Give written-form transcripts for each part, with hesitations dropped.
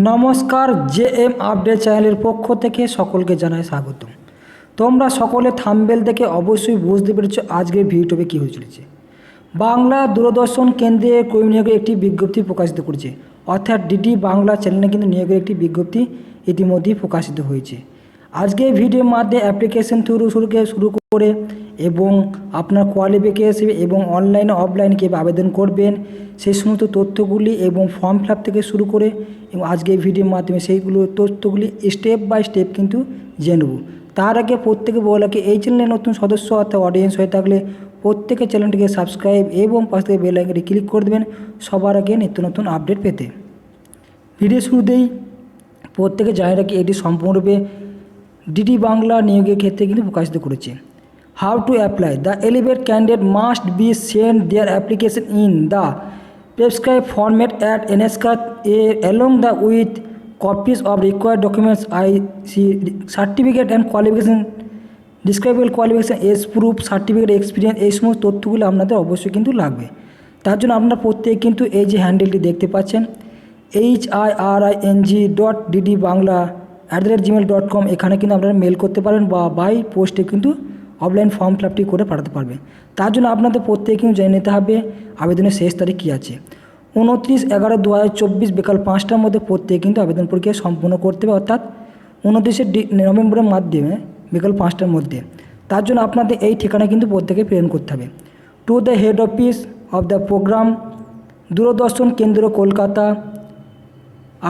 নমস্কার, JM update চ্যানেলের পক্ষ থেকে সকলকে জানাই স্বাগতম। তোমরা সকলে থাম্বনেল দেখে অবশ্যই বুঝতে পেরেছো আজকের ভিডিওতে কী হয়ে চলেছে। বাংলা দূরদর্শন কেন্দ্রে কর্মী নিয়োগের একটি বিজ্ঞপ্তি প্রকাশিত করেছে, অর্থাৎ ডিডি বাংলা চ্যানেলে কিন্তু নিয়োগের একটি বিজ্ঞপ্তি ইতিমধ্যেই প্রকাশিত হয়েছে। আজকে ভিডিওর মাধ্যমে অ্যাপ্লিকেশন শুরু করে এবং আপনার কোয়ালিফিকেশন এবং অনলাইনে অফলাইনে কীভাবে আবেদন করবেন সেই সমস্ত তথ্যগুলি এবং ফর্ম ফিল আপ থেকে শুরু করে এবং আজকে ভিডিওর মাধ্যমে সেইগুলো তথ্যগুলি স্টেপ বাই স্টেপ কিন্তু জেনে নেব। তার আগে প্রত্যেকে বলা কি এই চ্যানেলে নতুন সদস্য অর্থাৎ অডিয়েন্স হয়ে থাকলে প্রত্যেকে চ্যানেলটিকে সাবস্ক্রাইব এবং পাশ থেকে বেল আইকনটি ক্লিক করে দেবেন সবার আগে নিত্য নতুন আপডেট পেতে। ভিডিও শুরুতেই প্রত্যেকে জানিয়ে রাখি এটি সম্পূর্ণরূপে ডিডি বাংলা নিয়োগের ক্ষেত্রে কিন্তু প্রকাশিত করেছে। হাউ টু অ্যাপ্লাই: দ্য এলিভেট candidate must be send their application in the prescribed format at এনএসকার along the with copies of required documents IC certificate and qualification, desirable qualification, age proof, certificate, experience, এই সমস্ত তথ্যগুলো আপনাদের অবশ্যই কিন্তু লাগবে। তার জন্য আপনারা প্রত্যেকে কিন্তু এই যে হ্যান্ডেলটি দেখতে পাচ্ছেন hiring.ddbangla@gmail.com, এখানে কিন্তু আপনারা মেল করতে পারেন বা বাই পোস্টে কিন্তু অফলাইন ফর্ম ফিল আপটি করে পাঠাতে পারবেন। তার জন্য আপনাদের প্রত্যেকে কিন্তু জেনে নিতে হবে আবেদনের শেষ তারিখ কী আছে। 29/11/2024 বিকাল 5টার মধ্যে প্রত্যেকে কিন্তু আবেদন প্রক্রিয়া সম্পূর্ণ করতে হবে, অর্থাৎ 29শে নভেম্বরের মাধ্যমে বিকাল 5টার মধ্যে। তার জন্য আপনাদের এই ঠিকানায় কিন্তু প্রত্যেকে প্রেরণ করতে হবে। To the head office of the program, Doordarshan Kendra, Kolkata,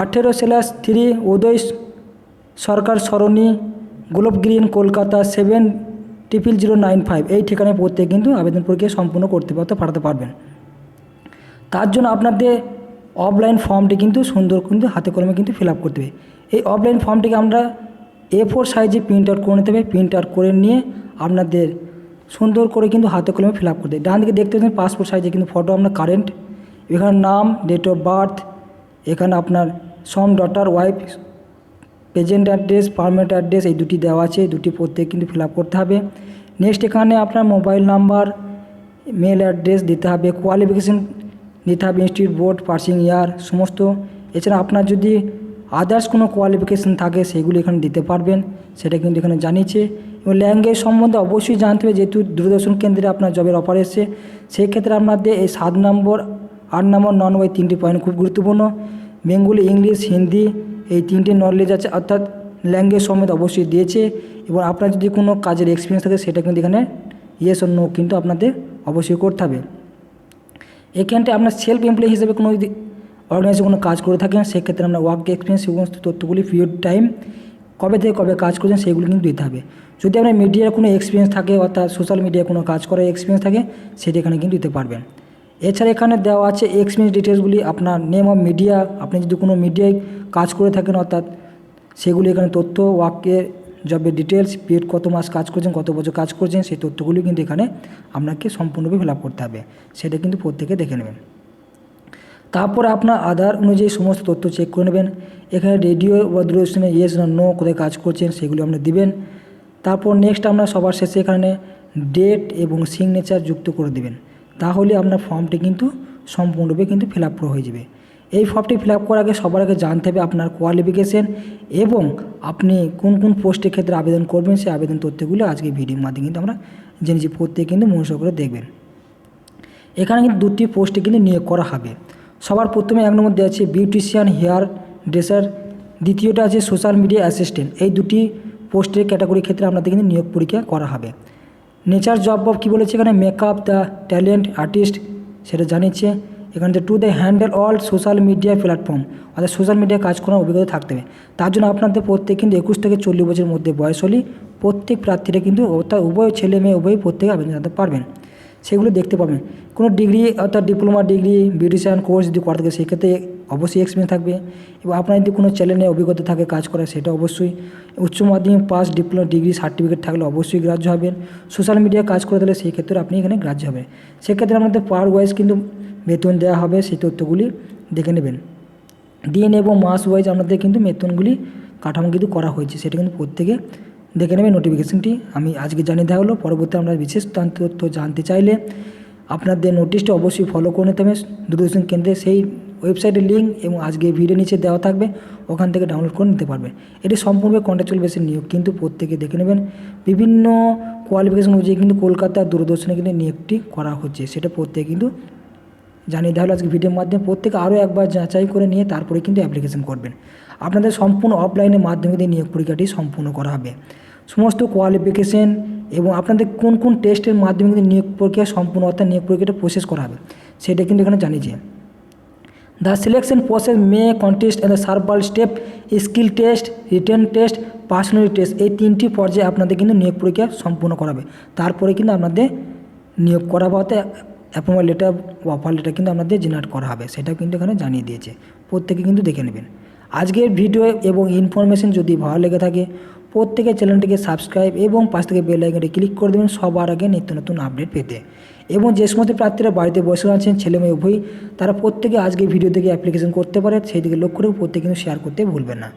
18/3 উদয় সরকার সরণি, গোলাপ গ্রিন, কলকাতা 700095, এই ঠিকানায় প্রত্যেকে কিন্তু আবেদন প্রক্রিয়া সম্পূর্ণ করতে পাঠাতে পারবেন। তার জন্য আপনাদের অফলাইন ফর্মটি কিন্তু সুন্দর কিন্তু হাতে কলমে কিন্তু ফিল আপ করতে হবে। এই অফলাইন ফর্মটিকে আমরা A4 সাইজে প্রিন্ট আউট করে নিতে হবে। প্রিন্ট আউট করে নিয়ে আপনাদের সুন্দর করে কিন্তু হাতে কলমে ফিল আপ করতে হবে। ডান দিকে দেখতে পাচ্ছেন পাসপোর্ট সাইজে কিন্তু ফটো আপনার কারেন্ট, এখানে নাম, ডেট অফ বার্থ, এখানে আপনার son, daughter, wife, present address, permanent address, এই দুটি দেওয়া আছে, দুটি প্রত্যেক কিন্তু ফিল আপ করতে হবে। নেক্সট এখানে আপনার মোবাইল নাম্বার, মেল অ্যাড্রেস দিতে হবে, কোয়ালিফিকেশান দিতে হবে, ইনস্টিটিউট, বোর্ড, পাসিং ইয়ার সমস্ত। এছাড়া আপনার যদি আদার্স কোনো কোয়ালিফিকেশান থাকে সেগুলো এখানে দিতে পারবেন, সেটা কিন্তু এখানে জানিয়েছে। এবং ল্যাঙ্গুয়েজ সম্বন্ধে অবশ্যই জানতে হবে, যেহেতু দূরদর্শন কেন্দ্রে আপনার জবের অফার এসছে, সেই ক্ষেত্রে আপনাদের এই 7 নম্বর 8 নম্বর 9 নম্বর 3টি পয়েন্ট খুব গুরুত্বপূর্ণ। বেঙ্গলি, ইংলিশ, হিন্দি, এই 3টে নলেজ আছে, অর্থাৎ ল্যাঙ্গুয়েজ সম্বন্ধে অবশ্যই দিয়েছে। এবং আপনার যদি কোনো কাজের এক্সপিরিয়েন্স থাকে সেটা কিন্তু এখানে ইয়েস ও নো কিন্তু আপনাদের অবশ্যই করতে হবে। এখানটা আপনার সেলফ এমপ্লয়ি হিসেবে কোনো যদি অর্গানাইজেশনে কোনো কাজ করে থাকেন সেক্ষেত্রে আমরা ওয়ার্ক এক্সপিরিয়েন্স সমস্ত তথ্যগুলি, পিরিয়ড টাইম, কবে থেকে কবে কাজ করছেন সেগুলো কিন্তু দিতে হবে। যদি আপনার মিডিয়ার কোনো এক্সপিরিয়েন্স থাকে অর্থাৎ সোশ্যাল মিডিয়ায় কোনো কাজ করার এক্সপিরিয়েন্স থাকে সেটা এখানে কিন্তু দিতে পারবেন। এছাড়া এখানে দেওয়া আছে এক্সপিরিয়েন্স ডিটেলসগুলি, আপনার নেম অফ মিডিয়া, আপনি যদি কোনো মিডিয়ায় কাজ করে থাকেন অর্থাৎ সেগুলি এখানে তথ্য, ওয়ার্কের জবের ডিটেলস, পিরিয়ড কত মাস কাজ করছেন, কত বছর কাজ করছেন, সেই তথ্যগুলি কিন্তু এখানে আপনাকে সম্পূর্ণভাবে ফিল আপ করতে হবে, সেটা কিন্তু প্রত্যেকে দেখে নেবেন। তারপর আপনার আধার অনুযায়ী সমস্ত তথ্য চেক করে নেবেন। এখানে রেডিও বা দূরদর্শনে ইয়েস না নো কোথায় কাজ করছেন সেগুলো আপনারা দিবেন। তারপর নেক্সট আমরা সবার শেষে এখানে ডেট এবং সিগনেচার যুক্ত করে দেবেন, তাহলে আপনার ফর্মটি কিন্তু সম্পূর্ণরূপে কিন্তু ফিল আপ হয়ে যাবে। এই ফর্মটি ফিল আপ করার আগে সবার আগে জানতে হবে আপনার কোয়ালিফিকেশান এবং আপনি কোন কোন পোস্টের ক্ষেত্রে আবেদন করবেন, সেই আবেদন তথ্যগুলো আজকে ভিডিওর মাধ্যমে কিন্তু আমরা জেনেছি, প্রত্যেকে কিন্তু মনোযোগ করে দেখবেন। এখানে কিন্তু 2টি পোস্টে কিন্তু নিয়োগ করা হবে। সবার প্রথমে 1 নম্বর দেওয়া আছে বিউটিশিয়ান, হেয়ার ড্রেসার, দ্বিতীয়টা আছে সোশ্যাল মিডিয়া অ্যাসিস্ট্যান্ট। এই 2টি পোস্টের ক্যাটাগরির ক্ষেত্রে আপনাদের কিন্তু নিয়োগ পরীক্ষা করা হবে। নেচার জব কী বলেছে এখানে মেকআপ, দ্য ট্যালেন্ট আর্টিস্ট, সেটা জানিয়েছে। এখানে to the handle all social media platform, অর্থাৎ সোশ্যাল মিডিয়ায় কাজ করার অভিজ্ঞতা থাকতে হবে। তার জন্য আপনাদের প্রত্যেক কিন্তু 21 থেকে 40 বছরের মধ্যে বয়স হলেই প্রত্যেক প্রার্থীরা কিন্তু অর্থাৎ উভয় ছেলে মেয়ে উভয় প্রত্যেকে আবেদন জানাতে পারবেন, সেগুলো দেখতে পাবেন। কোনো ডিগ্রি অর্থাৎ ডিপ্লোমা ডিগ্রি, বিউটিশিয়ান কোর্স যদি করা থাকে সেক্ষেত্রে অবশ্যই এক্সপিরিয়েন্স থাকবে। এবং আপনার যদি কোনো চ্যানেলে অভিজ্ঞতা থাকে কাজ করার সেটা অবশ্যই। উচ্চ মাধ্যমিক পাস, ডিপ্লোমা ডিগ্রি সার্টিফিকেট থাকলে অবশ্যই গ্রাহ্য হবেন। সোশ্যাল মিডিয়ায় কাজ করে তাহলে সেই ক্ষেত্রে আপনি এখানে গ্রাহ্য হবেন। সেক্ষেত্রে আপনাদের পার ওয়াইজ কিন্তু বেতন দেওয়া হবে, সেই তথ্যগুলি দেখে নেবেন। দিন এবং মাস ওয়াইজ আপনাদের কিন্তু বেতনগুলি কাঠামো কিন্তু করা হয়েছে, সেটা কিন্তু প্রত্যেকে দেখে নেবেন। নোটিফিকেশানটি আমি আজকে জানিয়ে দেওয়া হলো। পরবর্তী আমরা বিশেষ তথ্য জানতে চাইলে আপনাদের নোটিশটা অবশ্যই ফলো করে নিতে হবে দূরদর্শন কেন্দ্রে, সেই ওয়েবসাইটের লিঙ্ক এবং আজকে ভিডিও নিচে দেওয়া থাকবে, ওখান থেকে ডাউনলোড করে নিতে পারবেন। এটি সম্পূর্ণ কন্ট্রাকচুয়াল বেসিস নিয়োগ, কিন্তু প্রত্যেকে দেখে নেবেন বিভিন্ন কোয়ালিফিকেশন অনুযায়ী কিন্তু কলকাতা দূরদর্শনে কিন্তু নিয়োগটি করা হচ্ছে, সেটা প্রত্যেকে কিন্তু জানিয়ে দেওয়া হলো আজকে ভিডিওর মাধ্যমে। প্রত্যেকে আরও একবার যাচাই করে নিয়ে তারপরে কিন্তু অ্যাপ্লিকেশন করবেন। আপনাদের সম্পূর্ণ অফলাইনের মাধ্যমে দিয়ে নিয়োগ পরীক্ষাটি সম্পূর্ণ করা হবে। সমস্ত কোয়ালিফিকেশন এবং আপনাদের কোন কোন টেস্টের মাধ্যমে কিন্তু নিয়োগ প্রক্রিয়া সম্পূর্ণ অর্থাৎ নিয়োগ প্রক্রিয়াটা প্রসেস করা হবে সেটা কিন্তু এখানে জানিয়েছে। The selection process may consist and the several step, skill test, written test, personality test, এই 3টি পর্যায়ে আপনাদের কিন্তু নিয়োগ পরীক্ষা সম্পূর্ণ করাবে। তারপরে কিন্তু আপনাদের নিয়োগ করা হতে অ্যাপয়েন্টমেন্ট লেটার, অফার লেটার কিন্তু আপনাদের জেনারেট করা হবে, সেটা কিন্তু এখানে জানিয়ে দিয়েছে। প্রত্যেকে কিন্তু দেখে নেবেন। আজকের ভিডিও এবং ইনফরমেশন যদি ভালো লেগে থাকে প্রত্যেকে চ্যানেলটিকে সাবস্ক্রাইব এবং পাশ থেকে বেল আইকনটি ক্লিক করে দেবেন সবার আগে নিত্য নতুন আপডেট পেতে। এবং যে সমস্ত প্রার্থীরা বাড়িতে বসে আছেন ছেলে মেয়ে উভয়ই, তারা প্রত্যেকে আজকে ভিডিও থেকে অ্যাপ্লিকেশন করতে পারে, সেই দিকে লক্ষ্য করে প্রত্যেকে কিন্তু শেয়ার করতে ভুলবেন না।